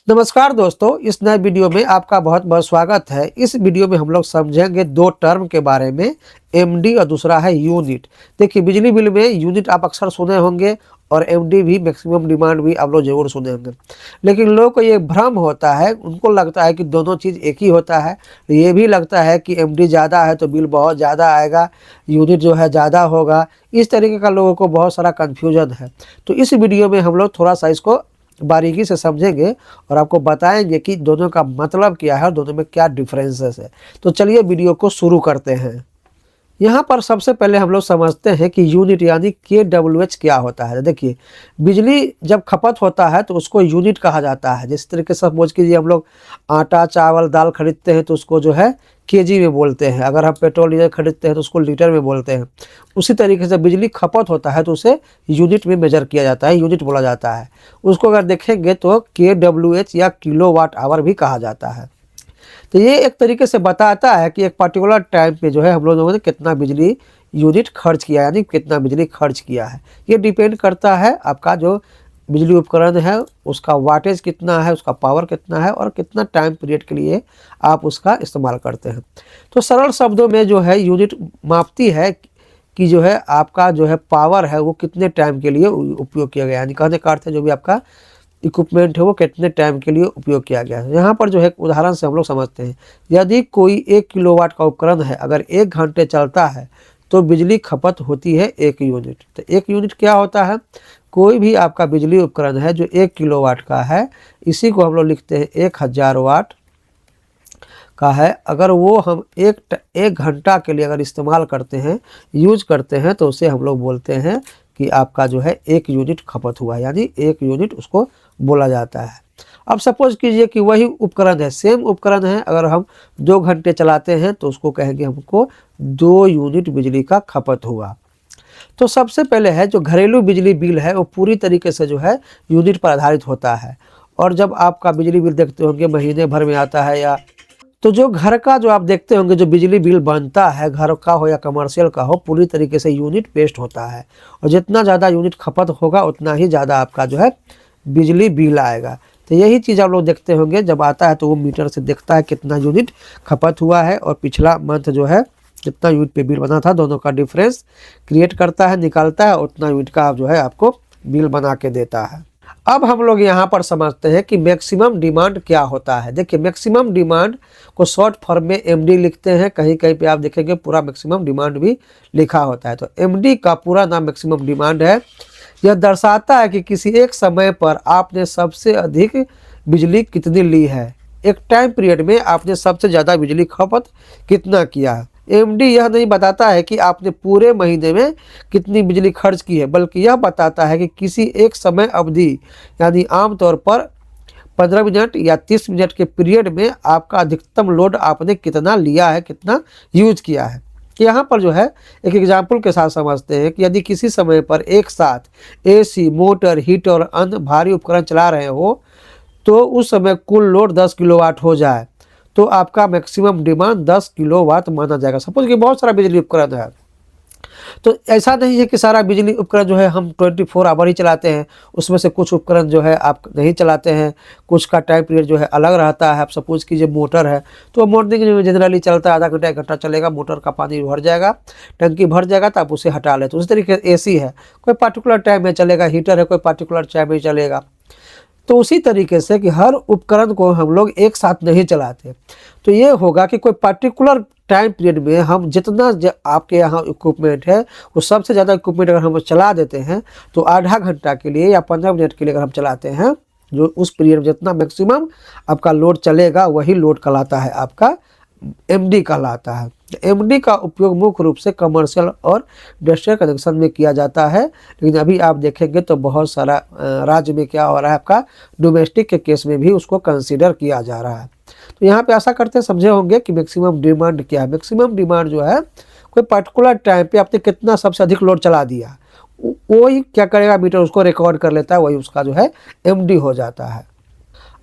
नमस्कार दोस्तों, इस नए वीडियो में आपका बहुत बहुत स्वागत है। इस वीडियो में हम लोग समझेंगे दो टर्म के बारे में, एमडी और दूसरा है यूनिट। देखिए, बिजली बिल में यूनिट आप अक्सर सुने होंगे और एमडी भी, मैक्सिमम डिमांड भी आप लोग जरूर सुने होंगे। लेकिन लोगों को ये भ्रम होता है, उनको लगता है कि दोनों चीज़ एक ही होता है। ये भी लगता है कि एमडी ज़्यादा है तो बिल बहुत ज़्यादा आएगा, यूनिट जो है ज़्यादा होगा। इस तरीके का लोगों को बहुत सारा कन्फ्यूजन है। तो इस वीडियो में हम लोग थोड़ा सा इसको बारीकी से समझेंगे और आपको बताएंगे कि दोनों का मतलब क्या है और दोनों में क्या डिफरेंसेस है। तो चलिए वीडियो को शुरू करते हैं। यहाँ पर सबसे पहले हम लोग समझते हैं कि यूनिट यानी KWH क्या होता है। देखिए, बिजली जब खपत होता है तो उसको यूनिट कहा जाता है। जिस तरीके से सपोज कीजिए हम लोग आटा, चावल, दाल खरीदते हैं तो उसको जो है केजी में बोलते हैं। अगर हम पेट्रोल डीजल खरीदते हैं तो उसको लीटर में बोलते हैं। उसी तरीके से बिजली खपत होता है तो उसे यूनिट में मेजर किया जाता है, यूनिट बोला जाता है। उसको अगर देखेंगे तो KWH या किलोवाट आवर भी कहा जाता है। तो ये एक तरीके से बताता है कि एक पर्टिकुलर टाइम पे जो है हम लोगों ने कितना बिजली यूनिट खर्च किया, यानी कितना बिजली खर्च किया है। ये डिपेंड करता है आपका जो बिजली उपकरण है उसका वाटेज कितना है, उसका पावर कितना है और कितना टाइम पीरियड के लिए आप उसका इस्तेमाल करते हैं। तो सरल शब्दों में जो है यूनिट मापती है कि जो है आपका जो है पावर है वो कितने टाइम के लिए उपयोग किया गया, यानी कहने का अर्थ है जो भी आपका इक्विपमेंट है वो कितने टाइम के लिए उपयोग किया गया है। यहाँ पर जो है उदाहरण से हम लोग समझते हैं, यदि कोई 1 किलोवाट का उपकरण है, अगर 1 घंटे चलता है तो बिजली खपत होती है 1 यूनिट। तो 1 यूनिट क्या होता है? कोई भी आपका बिजली उपकरण है जो 1 किलोवाट का है, इसी को हम लोग लिखते हैं 1000 वाट का है। अगर वो हम एक घंटा के लिए अगर इस्तेमाल करते हैं, यूज करते हैं, तो उसे हम लोग बोलते हैं कि आपका जो है 1 यूनिट खपत हुआ, यानी 1 यूनिट उसको बोला जाता है। अब सपोज कीजिए कि वही उपकरण है, सेम उपकरण है, अगर हम 2 घंटे चलाते हैं तो उसको कहेंगे हमको 2 यूनिट बिजली का खपत हुआ। तो सबसे पहले है जो घरेलू बिजली बिल है वो पूरी तरीके से जो है यूनिट पर आधारित होता है। और जब आपका बिजली बिल देखते होंगे महीने भर में आता है, या तो जो घर का जो आप देखते होंगे जो बिजली बिल बनता है, घर का हो या कमर्शियल का हो, पूरी तरीके से यूनिट बेस्ड होता है। और जितना ज़्यादा यूनिट खपत होगा उतना ही ज़्यादा आपका जो है बिजली बिल आएगा। तो यही चीज़ आप लोग देखते होंगे, जब आता है तो वो मीटर से देखता है कितना यूनिट खपत हुआ है और पिछला मंथ जो है कितना यूनिट पे बिल बना था, दोनों का डिफरेंस क्रिएट करता है, निकालता है, उतना यूनिट का जो है आपको बिल बना के देता है। अब हम लोग यहाँ पर समझते हैं कि मैक्सिमम डिमांड क्या होता है। देखिए, मैक्सिमम डिमांड को शॉर्ट फॉर्म में एमडी लिखते हैं। कहीं कहीं पे आप देखेंगे पूरा मैक्सिमम डिमांड भी लिखा होता है। तो एमडी का पूरा नाम मैक्सिमम डिमांड है। यह दर्शाता है कि किसी एक समय पर आपने सबसे अधिक बिजली कितनी ली है, एक टाइम पीरियड में आपने सबसे ज़्यादा बिजली खपत कितना किया है। एमडी यह नहीं बताता है कि आपने पूरे महीने में कितनी बिजली खर्च की है, बल्कि यह बताता है कि किसी एक समय अवधि, यानी आमतौर पर 15 मिनट या 30 मिनट के पीरियड में आपका अधिकतम लोड आपने कितना लिया है, कितना यूज किया है। यहाँ पर जो है एक एग्जाम्पल के साथ समझते हैं कि यदि किसी समय पर एक साथ एसी, मोटर, हीटर और अन्य भारी उपकरण चला रहे हो तो उस समय कुल लोड 10 किलोवाट हो जाए तो आपका मैक्सिमम डिमांड 10 किलोवाट माना जाएगा। सपोज कि बहुत सारा बिजली उपकरण है, तो ऐसा नहीं है कि सारा बिजली उपकरण जो है हम 24 आवर ही चलाते हैं। उसमें से कुछ उपकरण जो है आप नहीं चलाते हैं, कुछ का टाइम पीरियड जो है अलग रहता है। आप सपोज कीजिए मोटर है तो मॉर्निंग में जनरली चलता है, आधा घंटा 1 घंटा चलेगा, मोटर का पानी भर जाएगा, टंकी भर जाएगा तो आप उसे हटा लेते। उसी तरीके से एसी है, कोई पर्टिकुलर टाइम में चलेगा, हीटर है कोई पर्टिकुलर टाइम में चलेगा। तो उसी तरीके से कि हर उपकरण को हम लोग एक साथ नहीं चलाते। तो ये होगा कि कोई पर्टिकुलर टाइम पीरियड में हम जितना आपके यहाँ इक्विपमेंट है वो सबसे ज़्यादा इक्विपमेंट अगर हम चला देते हैं तो आधा घंटा के लिए या 15 मिनट के लिए अगर हम चलाते हैं, जो उस पीरियड में जितना मैक्सिमम आपका लोड चलेगा वही लोड कहलाता है, आपका एमडी कहलाता है। एमडी का उपयोग मुख्य रूप से कमर्शियल और इंडस्ट्रियल कनेक्शन में किया जाता है। लेकिन अभी आप देखेंगे तो बहुत सारा राज्य में क्या हो रहा है, आपका डोमेस्टिक के केस में भी उसको कंसीडर किया जा रहा है। तो यहाँ पे ऐसा करते समझे होंगे कि मैक्सिमम डिमांड क्या है। मैक्सिमम डिमांड जो है कोई पर्टिकुलर टाइम पे आपने कितना सबसे अधिक लोड चला दिया, वही क्या करेगा, मीटर उसको रिकॉर्ड कर लेता है, वही उसका जो है एमडी हो जाता है।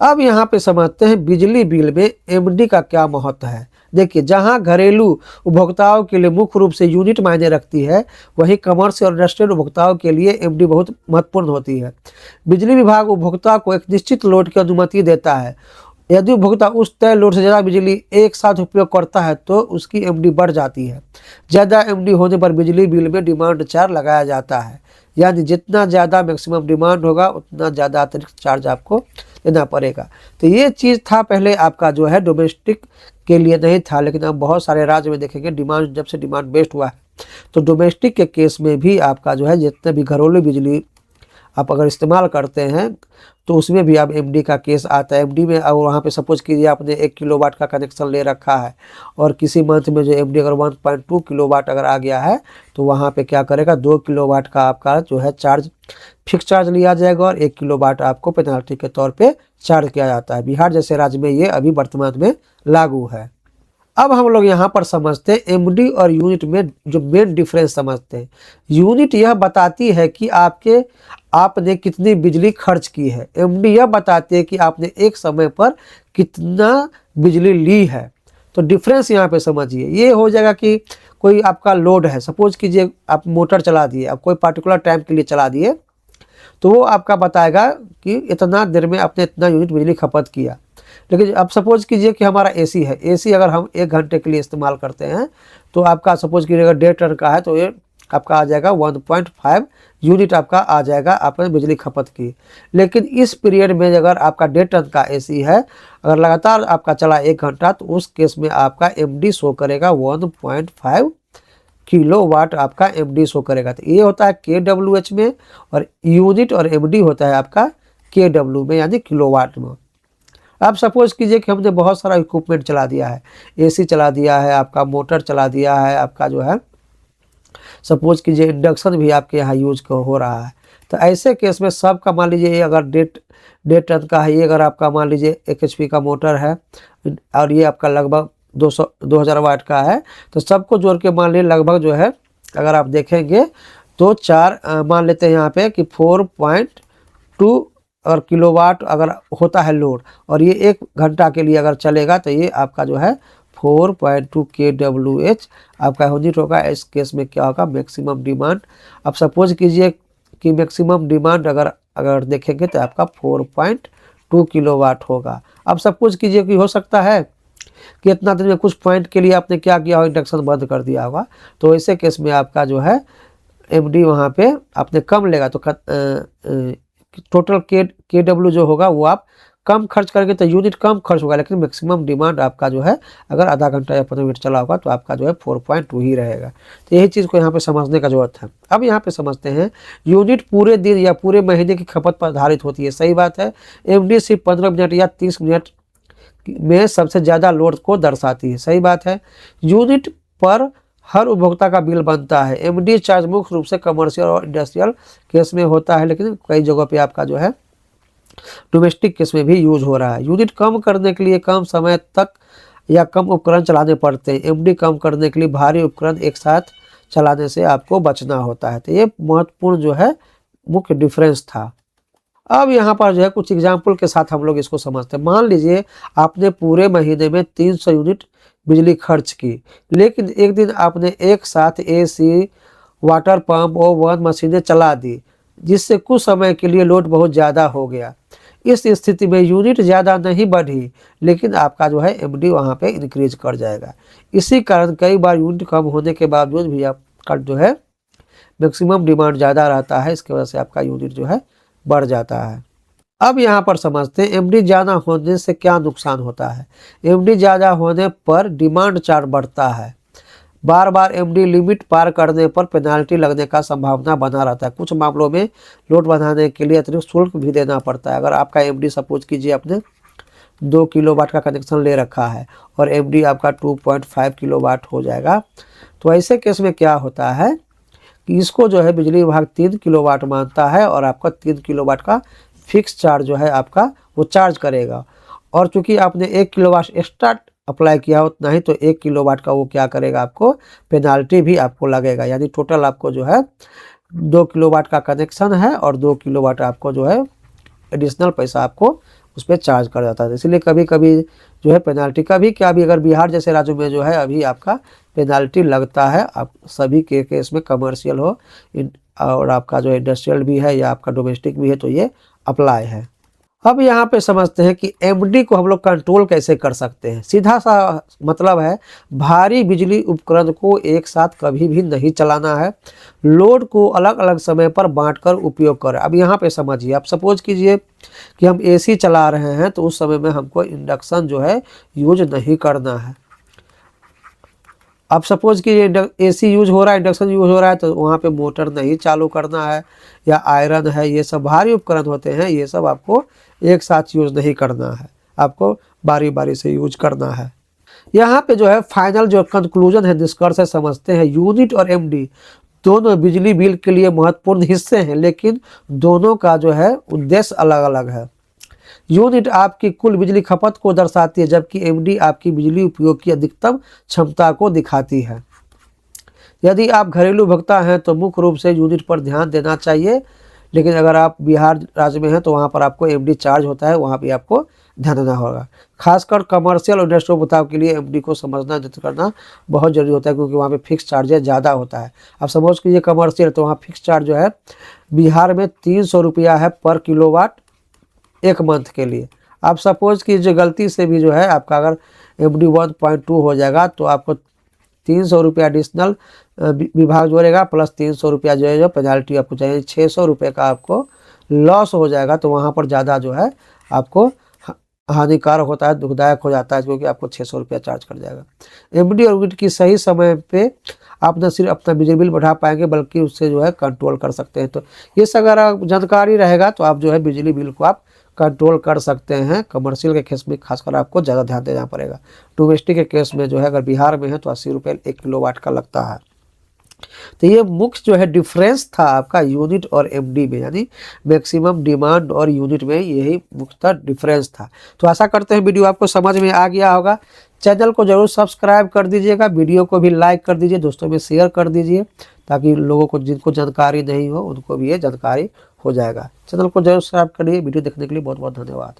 अब यहाँ पे समझते हैं बिजली बिल में एमडी का क्या महत्व है। देखिए, जहां घरेलू उपभोक्ताओं के लिए मुख्य रूप से यूनिट मायने रखती है, वहीं कमर्शियल और इंडस्ट्रियल उपभोक्ताओं के लिए एमडी बहुत महत्वपूर्ण होती है। बिजली विभाग उपभोक्ता को एक निश्चित लोड की अनुमति देता है। यदि उपभोक्ता उस तय लोड से ज़्यादा बिजली एक साथ उपयोग करता है तो उसकी एमडी बढ़ जाती है। ज़्यादा एमडी होने पर बिजली बिल में डिमांड चार्ज लगाया जाता है, यानी जितना ज़्यादा मैक्सिमम डिमांड होगा उतना ज़्यादा अतिरिक्त चार्ज आपको देना पड़ेगा। तो ये चीज़ था पहले आपका जो है डोमेस्टिक के लिए नहीं था, लेकिन अब बहुत सारे राज्य में देखेंगे डिमांड, जब से डिमांड बेस्ड हुआ है तो डोमेस्टिक के केस में भी आपका जो है जितने भी घरेलू बिजली आप अगर इस्तेमाल करते हैं तो उसमें भी आप एमडी का केस आता है। एमडी में अब वहाँ पे सपोज कीजिए आपने 1 किलोवाट का कनेक्शन ले रखा है और किसी मंथ में जो एमडी अगर 1.2 किलोवाट अगर आ गया है तो वहाँ पे क्या करेगा, 2 किलोवाट का आपका जो है चार्ज फिक्स चार्ज लिया जाएगा और 1 किलोवाट आपको पेनाल्टी के तौर पे चार्ज किया जाता है। बिहार जैसे राज्य में ये अभी वर्तमान में लागू है। अब हम लोग यहाँ पर समझते हैं एमडी और यूनिट में जो मेन डिफरेंस समझते हैं। यूनिट यह बताती है कि आपने कितनी बिजली खर्च की है। एमडी यह बताती है कि आपने एक समय पर कितना बिजली ली है। तो डिफरेंस यहाँ पे समझिए, ये हो जाएगा कि कोई आपका लोड है, सपोज कीजिए आप मोटर चला दिए, आप कोई पार्टिकुलर टाइम के लिए चला दिए, तो वो आपका बताएगा कि इतना देर में आपने इतना यूनिट बिजली खपत किया। लेकिन अब सपोज कीजिए कि हमारा एसी है, एसी अगर हम 1 घंटे के लिए इस्तेमाल करते हैं तो आपका सपोज कीजिए अगर 1.5 टन का है तो ये आपका आ जाएगा 1.5 यूनिट आपका आ जाएगा आपने बिजली खपत की। लेकिन इस पीरियड में अगर आपका 1.5 टन का एसी है, अगर लगातार आपका चला 1 घंटा, तो उस केस में आपका एमडी शो करेगा 1.5 किलोवाट आपका एमडी शो करेगा। तो ये होता है KWH में, और यूनिट और एमडी होता है आपका KW में, यानी किलोवाट में। अब सपोज कीजिए कि हमने बहुत सारा इक्विपमेंट चला दिया है, एसी चला दिया है, आपका मोटर चला दिया है, आपका जो है सपोज कीजिए इंडक्शन भी आपके यहाँ यूज हो रहा है। तो ऐसे केस में सबका मान लीजिए ये अगर 1.5 टन का है, ये अगर आपका मान लीजिए 1 HP का मोटर है और ये आपका लगभग 2000 वाट का है, तो सबको जोड़ के मान लीजिए लगभग जो है अगर आप देखेंगे तो मान लेते हैं यहाँ पे कि 4.2 अगर किलोवाट अगर होता है लोड, और ये 1 घंटा के लिए अगर चलेगा तो ये आपका जो है 4.2 KWH आपका यूनिट होगा। इस केस में क्या होगा, मैक्सिमम डिमांड। अब सपोज कीजिए कि मैक्सिमम डिमांड अगर देखेंगे तो आपका 4.2 किलोवाट होगा। अब सपोज कीजिए कि हो सकता है कि इतना दिन में कुछ पॉइंट के लिए आपने क्या किया हो, इंडक्शन बंद कर दिया होगा, तो ऐसे केस में आपका जो है एमडी वहाँ पे आपने कम लेगा, तो टोटल KW जो होगा वो आप कम खर्च करेंगे तो यूनिट कम खर्च होगा, लेकिन मैक्सिमम डिमांड आपका जो है अगर आधा घंटा या 15 मिनट चला होगा तो आपका जो है 4.2 ही रहेगा। तो यही चीज़ को यहाँ पे समझने का जरूरत है। अब यहाँ पे समझते हैं यूनिट पूरे दिन या पूरे महीने की खपत पर आधारित होती है। सही बात है, एमडी सिर्फ 15 मिनट या 30 मिनट में सबसे ज़्यादा लोड को दर्शाती है। सही बात है, यूनिट पर हर उपभोक्ता का बिल बनता है। एमडी चार्ज मुख्य रूप से कमर्शियल और इंडस्ट्रियल केस में होता है, लेकिन कई जगह पे आपका जो है डोमेस्टिक केस में भी यूज हो रहा है। यूनिट कम करने के लिए कम समय तक या कम उपकरण चलाने पड़ते हैं। एमडी कम करने के लिए भारी उपकरण एक साथ चलाने से आपको बचना होता है। तो ये महत्वपूर्ण जो है मुख्य डिफरेंस था। अब यहाँ पर जो है कुछ एग्जाम्पल के साथ हम लोग इसको समझते हैं। मान लीजिए आपने पूरे महीने में 300 यूनिट बिजली खर्च की, लेकिन एक दिन आपने एक साथ एसी, वाटर पंप और वन मशीनें चला दी, जिससे कुछ समय के लिए लोड बहुत ज़्यादा हो गया। इस स्थिति में यूनिट ज़्यादा नहीं बढ़ी, लेकिन आपका जो है एमडी वहाँ पे इंक्रीज कर जाएगा। इसी कारण कई बार यूनिट कम होने के बावजूद भी आपका जो है मैक्सिमम डिमांड ज़्यादा रहता है, इसकी वजह से आपका यूनिट जो है बढ़ जाता है। अब यहाँ पर समझते हैं एमडी ज़्यादा होने से क्या नुकसान होता है। एमडी ज़्यादा होने पर डिमांड चार्ज बढ़ता है। बार बार एमडी लिमिट पार करने पर पेनाल्टी लगने का संभावना बना रहता है। कुछ मामलों में लोड बढ़ाने के लिए अतिरिक्त शुल्क भी देना पड़ता है। अगर आपका एमडी सपोज कीजिए आपने 2 किलोवाट का कनेक्शन ले रखा है और एमडी आपका 2.5 किलोवाट हो जाएगा, तो ऐसे केस में क्या होता है कि इसको जो है बिजली विभाग 3 किलोवाट मानता है और आपका 3 किलोवाट का फिक्स चार्ज जो है आपका वो चार्ज करेगा। और चूंकि आपने 1 किलोवाट एक्स्ट्रा अप्लाई किया उतना ही, तो 1 किलोवाट का वो क्या करेगा, आपको पेनाल्टी भी आपको लगेगा। यानी टोटल आपको जो है 2 किलोवाट का कनेक्शन है और 2 किलोवाट आपको जो है एडिशनल पैसा आपको उस पर चार्ज कर जाता है। इसलिए कभी कभी जो है पेनाल्टी कभी क्या भी अगर बिहार जैसे राज्यों में जो है अभी आपका पेनाल्टी लगता है। आप सभी के केस में कमर्शियल हो और आपका जो इंडस्ट्रियल भी है या आपका डोमेस्टिक भी है तो ये अप्लाई है। अब यहाँ पे समझते हैं कि एमडी को हम लोग कंट्रोल कैसे कर सकते हैं। सीधा सा मतलब है भारी बिजली उपकरण को एक साथ कभी भी नहीं चलाना है, लोड को अलग अलग समय पर बांटकर उपयोग करें। अब यहाँ पे समझिए, आप सपोज कीजिए कि हम एसी चला रहे हैं तो उस समय में हमको इंडक्शन जो है यूज नहीं करना है। अब सपोज कि एसी यूज हो रहा है, इंडक्शन यूज हो रहा है तो वहाँ पे मोटर नहीं चालू करना है, या आयरन है, ये सब भारी उपकरण होते हैं, ये सब आपको एक साथ यूज नहीं करना है, आपको बारी बारी से यूज करना है। यहाँ पे जो है फाइनल जो कंक्लूजन है, निष्कर्ष है, समझते हैं यूनिट और एमडी दोनों बिजली बिल के लिए महत्वपूर्ण हिस्से हैं, लेकिन दोनों का जो है उद्देश्य अलग अलग है। यूनिट आपकी कुल बिजली खपत को दर्शाती है, जबकि एमडी आपकी बिजली उपयोग की अधिकतम क्षमता को दिखाती है। यदि आप घरेलू उपभोक्ता हैं तो मुख्य रूप से यूनिट पर ध्यान देना चाहिए, लेकिन अगर आप बिहार राज्य में हैं तो वहाँ पर आपको एमडी चार्ज होता है, वहाँ भी आपको ध्यान देना होगा। खासकर कमर्शियल और इंडस्ट्रियल उपभोक्ताओं के लिए एमडी को समझना करना बहुत जरूरी होता है, क्योंकि वहाँ पे फिक्स चार्जेस ज़्यादा होता है। अब समझ कीजिए कमर्शियल तो वहाँ फिक्स चार्ज जो है बिहार में 300 रुपया है पर किलोवाट एक मंथ के लिए। आप सपोज कि जो गलती से भी जो है आपका अगर एमडी 1.2 हो जाएगा तो आपको 300 रुपया एडिशनल विभाग जोड़ेगा, प्लस 300 रुपया जो है जो पेनाल्टी आपको चाहिए, 600 रुपये का आपको लॉस हो जाएगा। तो वहाँ पर ज़्यादा जो है आपको हानिकारक होता है, दुखदायक हो जाता है, क्योंकि आपको 600 रुपया चार्ज कर जाएगा। एमडी और यूनिट की सही समय पे आप न सिर्फ अपना बिजली बिल बढ़ा पाएंगे बल्कि उससे जो है कंट्रोल कर सकते हैं। तो ये सब अगर जानकारी रहेगा तो आप जो है बिजली बिल को आप कंट्रोल कर सकते हैं। कमर्शियल के केस में खासकर आपको ज़्यादा ध्यान देना पड़ेगा। डोमेस्टिक के केस में जो है अगर बिहार में है तो 80 रुपये 1 किलोवाट का लगता है। तो ये मुख्य जो है डिफरेंस था आपका यूनिट और एमडी में, यानी मैक्सिमम डिमांड और यूनिट में यही मुख्यतः डिफरेंस था। तो आशा करते हैं वीडियो आपको समझ में आ गया होगा। चैनल को जरूर सब्सक्राइब कर दीजिएगा, वीडियो को भी लाइक कर दीजिए, दोस्तों में शेयर कर दीजिए, ताकि लोगों को जिनको जानकारी नहीं हो उनको भी ये जानकारी हो जाएगा। चैनल को जरूर सब्सक्राइब करिए। वीडियो देखने के लिए बहुत बहुत धन्यवाद।